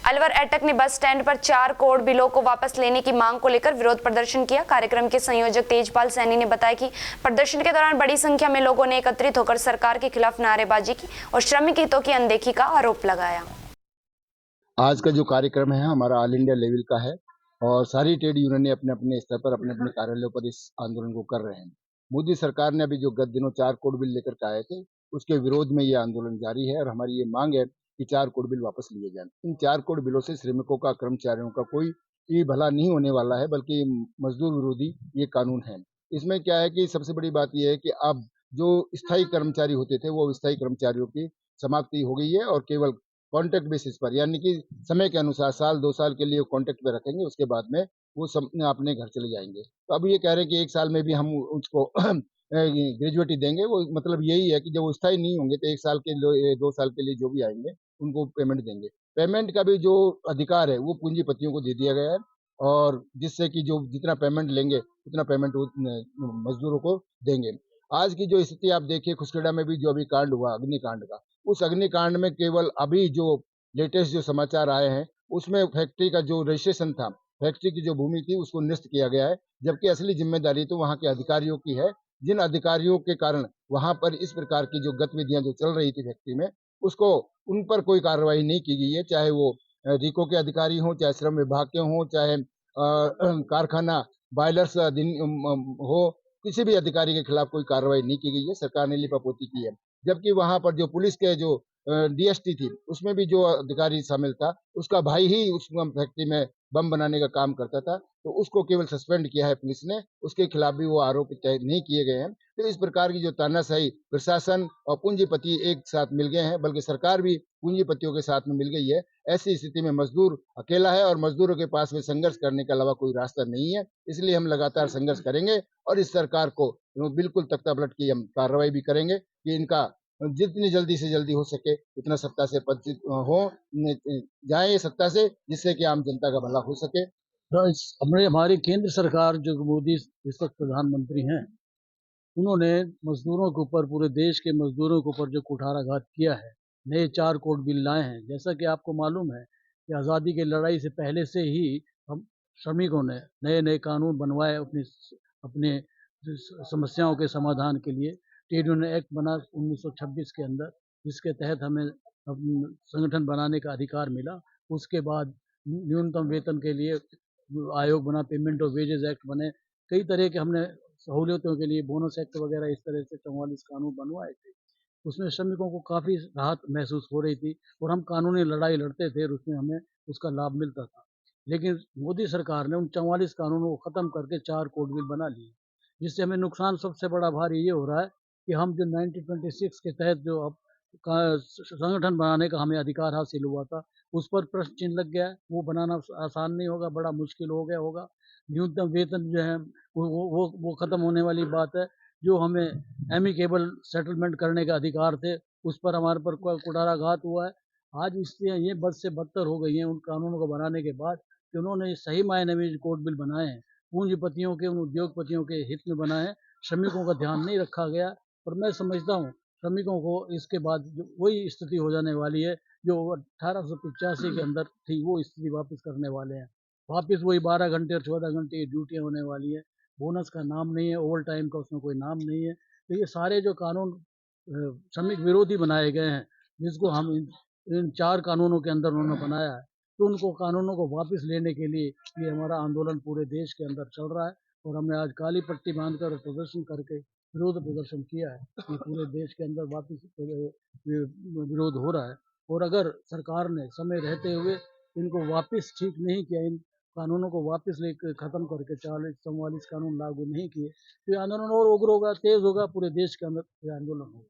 अलवर एटक ने bus stand पर 4 करोड़ बिलों को वापस लेने की मांग को लेकर विरोध प्रदर्शन किया। कार्यक्रम के संयोजक तेजपाल सैनी ने बताया कि प्रदर्शन के दौरान बड़ी संख्या में लोगों ने एकत्रित होकर सरकार के खिलाफ नारेबाजी की और श्रमिक हितों की अनदेखी का आरोप लगाया। आज का जो कार्यक्रम है हमारा ऑल इंडिया लेवल का है और सारी ट्रेड यूनियन ने अपने अपने स्तर पर अपने अपने कार्यालयों पर इस आंदोलन को कर रहे हैं। मोदी सरकार ने अभी जो गत दिनों 4 करोड़ बिल लेकर के आए थे उसके विरोध में ये आंदोलन जारी है और हमारी ये मांग है कि 4 करोड़ बिल वापस लिए जाएं। इन 4 करोड़ बिलों से श्रमिकों का, कर्मचारियों का कोई ही भला नहीं होने वाला है, बल्कि मजदूर विरोधी ये कानून है। इसमें क्या है कि सबसे बड़ी बात यह है कि अब जो स्थायी कर्मचारी होते थे वो स्थायी कर्मचारियों की समाप्ति हो गई है और केवल कॉन्ट्रैक्ट बेसिस पर, यानी कि समय के अनुसार साल 2 साल के लिए कॉन्ट्रैक्ट पे रखेंगे, उसके बाद में वो सब अपने घर चले जाएंगे। तो अब ये कह रहे हैं कि 1 साल में भी हम उसको ग्रेजुएटी देंगे। वो मतलब यही है कि जब वो स्थायी नहीं होंगे तो 1 साल के 2 साल के लिए जो भी आएंगे उनको पेमेंट देंगे। पेमेंट का भी जो अधिकार है वो पूंजीपतियों को दे दिया गया है और जिससे कि जो जितना पेमेंट लेंगे उतना पेमेंट वो मजदूरों को देंगे। आज की जो स्थिति आप देखिए, खुसखेड़ा में भी जो अभी कांड हुआ अग्निकांड का, उस अग्निकांड में केवल अभी जो लेटेस्ट जो समाचार आए हैं उसमें फैक्ट्री का जो रजिस्ट्रेशन था, फैक्ट्री की जो भूमि थी उसको नष्ट किया गया है, जबकि असली जिम्मेदारी तो वहाँ के अधिकारियों की है। जिन अधिकारियों के कारण वहाँ पर इस प्रकार की जो गतिविधियां जो चल रही थी फैक्ट्री में, उसको उन पर कोई कार्रवाई नहीं की गई है, चाहे वो रीको के अधिकारी हों, चाहे श्रम विभाग के हों, चाहे कारखाना बॉयलर्स हो, किसी भी अधिकारी के खिलाफ कोई कार्रवाई नहीं की गई है। सरकार ने लिपापोती की है, जबकि वहां पर जो पुलिस के जो डीएसटी थी उसमें भी जो अधिकारी शामिल था उसका भाई ही उस फैक्ट्री में बम बनाने का काम करता था, तो उसको केवल सस्पेंड किया है पुलिस ने, उसके खिलाफ भी वो आरोप तय नहीं किए गए हैं। तो इस प्रकार की जो तानाशाही प्रशासन और पूंजीपति एक साथ मिल गए हैं, बल्कि सरकार भी पूंजीपतियों के साथ में मिल गई है। ऐसी स्थिति में मजदूर अकेला है और मजदूरों के पास में संघर्ष करने के अलावा कोई रास्ता नहीं है। इसलिए हम लगातार संघर्ष करेंगे और इस सरकार को बिल्कुल तख्तापलट की हम कार्रवाई भी करेंगे कि इनका जितनी जल्दी से जल्दी हो सके उतना सत्ता से पदच्युत हो जाए ये सत्ता से, जिससे कि आम जनता का भला हो सके। तो हमारी केंद्र सरकार जो मोदी इस वक्त प्रधानमंत्री हैं, उन्होंने मजदूरों के ऊपर, पूरे देश के मजदूरों के ऊपर जो कुठाराघात किया है, नए 4 करोड़ बिल लाए हैं। जैसा कि आपको मालूम है कि आज़ादी की लड़ाई से पहले से ही हम श्रमिकों ने नए नए कानून बनवाए अपनी अपने समस्याओं के समाधान के लिए। ट्रेड यूनियन एक्ट बना 1926 के अंदर, जिसके तहत हमें संगठन बनाने का अधिकार मिला। उसके बाद न्यूनतम वेतन के लिए आयोग बना, पेमेंट ऑफ वेजेस एक्ट बने, कई तरह के हमने सहूलियतों के लिए बोनस एक्ट वगैरह इस तरह से 44 कानून बनवाए थे। उसमें श्रमिकों को काफ़ी राहत महसूस हो रही थी और हम कानूनी लड़ाई लड़ते थे और उसमें हमें उसका लाभ मिलता था। लेकिन मोदी सरकार ने उन 44 कानूनों को ख़त्म करके 4 करोड़ बिल बना लिए, जिससे हमें नुकसान सबसे बड़ा भारी ये हो रहा है कि हम जो 1926 के तहत जो अब संगठन बनाने का हमें अधिकार हासिल हुआ था, उस पर प्रश्न चिन्ह लग गया है। वो बनाना आसान नहीं होगा, बड़ा मुश्किल हो गया होगा। न्यूनतम वेतन जो है वो ख़त्म होने वाली बात है। जो हमें एमिकेबल सेटलमेंट करने का अधिकार थे, उस पर हमारे पर कुठाराघात हुआ है। आज स्थितियाँ ये बद से बदतर हो गई हैं उन कानूनों को बनाने के बाद कि उन्होंने सही मायने में जो कोर्ट बिल बनाए हैं, पूंजीपतियों के, उन उद्योगपतियों के हित में बनाए हैं। श्रमिकों का ध्यान नहीं रखा गया और मैं समझता हूँ श्रमिकों को इसके बाद वही स्थिति हो जाने वाली है जो 1885 के अंदर थी, वो स्थिति वापस करने वाले हैं। वापस वही 12 घंटे और 14 घंटे की ड्यूटियाँ होने वाली है। बोनस का नाम नहीं है, ओवर टाइम का उसमें कोई नाम नहीं है। तो ये सारे जो कानून श्रमिक विरोधी बनाए गए हैं, जिसको हम इन 4 कानूनों के अंदर उन्होंने बनाया है, तो उनको कानूनों को वापस लेने के लिए ये हमारा आंदोलन पूरे देश के अंदर चल रहा है और हमने आज काली पट्टी बांधकर और प्रदर्शन करके विरोध प्रदर्शन किया है। ये पूरे देश के अंदर वापस विरोध हो रहा है और अगर सरकार ने समय रहते हुए इनको वापस ठीक नहीं किया, इन कानूनों को वापस लेकर ख़त्म करके 44 कानून लागू नहीं किए, तो ये आंदोलन और उग्र होगा, तेज़ होगा, पूरे देश के अंदर ये आंदोलन होगा।